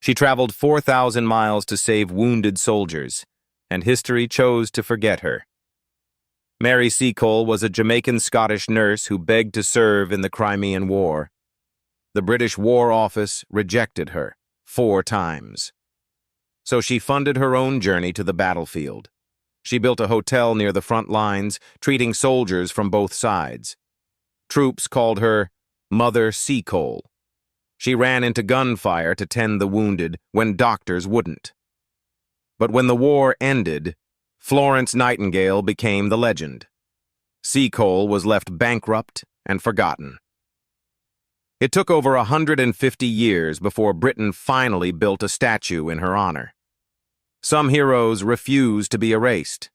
She traveled 4,000 miles to save wounded soldiers, and history chose to forget her. Mary Seacole was a Jamaican-Scottish nurse who begged to serve in the Crimean War. The British War Office rejected her 4 times. So she funded her own journey to the battlefield. She built a hotel near the front lines, treating soldiers from both sides. Troops called her Mother Seacole. She ran into gunfire to tend the wounded when doctors wouldn't. But when the war ended, Florence Nightingale became the legend. Seacole was left bankrupt and forgotten. It took over 150 years before Britain finally built a statue in her honor. Some heroes refuse to be erased.